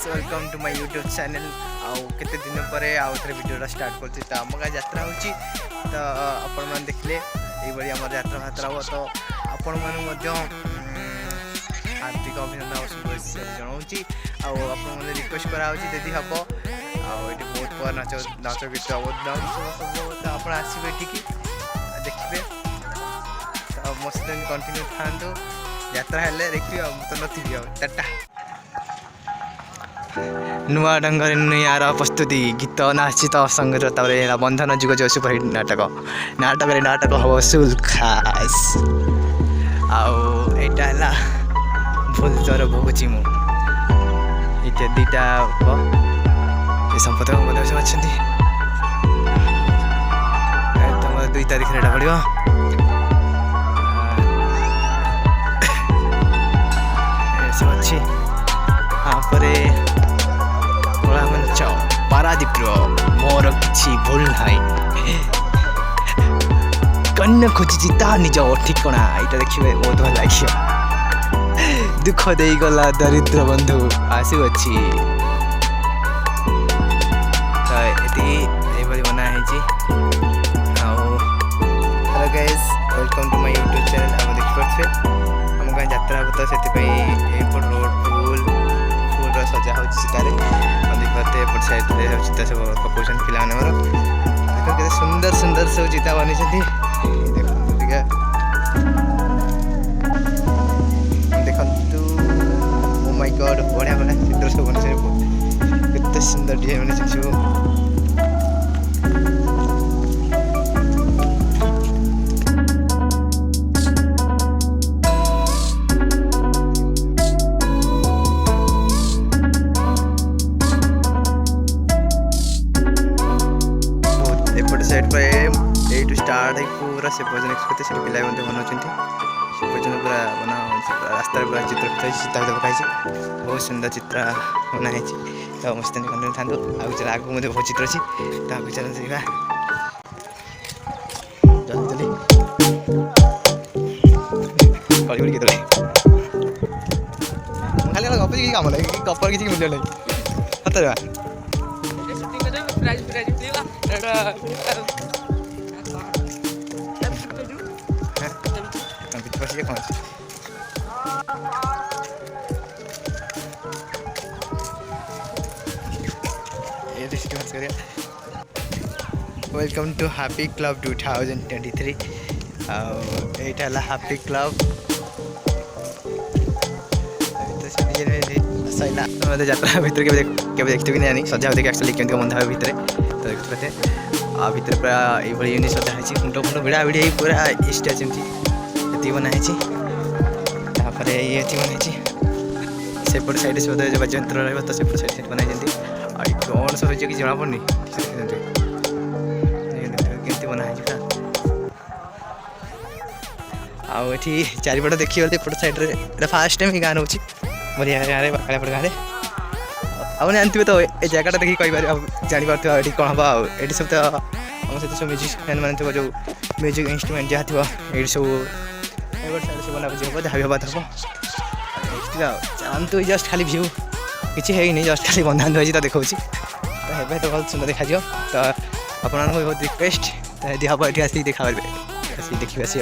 Welcome to my YouTube channel. केते दिन पर आउ थे वीडियो स्टार्ट कर आम गाँ यात्रा हो आपण मैंने देखिले ये आम यात्रा फात्रा हो तो आपण मैंने हार्दिक अभिनंदन और शुभेच्छा जनाऊँ आपने रिक्वेस्ट कराऊँ दीदी हम ये बहुत प्रकार नाच गीत सब आप आसवे देखिए तो मस्त कंटिन्यू था यात्रा हेल्ले देखिए तो नी टाटा नुआ ढंग यार प्रस्तुति गीत नाचित संगीत बंधन जुग जो सुपर नाटक नाटक हम सुल खास आईटा भूल ज्वर भोगुची मु इत्यादिटा संपद सब अच्छा तुम 2 तारीख पड़ो सब अच्छी मंचा पारादीप मोर कि भूल ना कन्या खोजी निज ठिकना यहाँ देखिए बहुत भल लगे दुख दे गला दरिद्र बंधु आसुअी तो ये बनाई hello guys welcome to my YouTube channel आप देखिपे आम गाँ यात्रा तो से रोड फुल फुल सजा हो देखते एपट साइड चिता सब पकाउन पिला देख सुंदर सुंदर सब चिता बनी देखु ओ माय गॉड बढ़िया बढ़िया चित्र सब बनी केते सुंदर डिजाइन बनी सब साइड पर यू स्टार्ट है पूरा से भोजन एक्सपेक्ट से पिला बनाऊँ से भोजन पूरा बना रास्तार पूरा चित्र सीता पकाई बहुत सुंदर चित्र बनाई तो मस्त कंटिन्यू था आगे आगे मुझे बहुत चित्र अच्छी तो आगे चल जल्दी जल्दी गीत खाली गप कम लगे गपर किसी मूल्य नहीं सतरे वेलकम टू हैप्पी क्लब 2023 यहाँ हैप्पी क्लब सैला मतलब यात्रा भितर के देखते कि नहीं सजा देखिए एक्चुअली केमती बंधा भितर तो देखते भितर पूरा ये सजा है मुंड फुंड भिड़ा भिड़ी पूरा स्टेज ये बनाई ये बनाई सेपट साइड सब बाजयंत्र रहा तो सेपट साइड बनाई कौन सब कि जना पड़नी केमती बनाई आठी चारिपट देखिए एपट साइड फास्ट टाइम गाँव रोचे बढ़िया गाँव कालीपट गाँव आप जानते तो ये जगह देखिए कहीपर जापर ये कौन हम ये सब तो आम सहित सब म्यूजिशियन मैंने जो म्यूजिक इंस्ट्रुमेंट जहाँ थी ये सब सब बना हम जहाँ भी हवा हम जानते जस्ट खाली भ्यू किसी है नहीं जस्ट खाली बंधा तो देखा तो बहुत सुंदर देखा तो आप बहुत रिक्वेस्ट तो हम ये देखा देखिए आस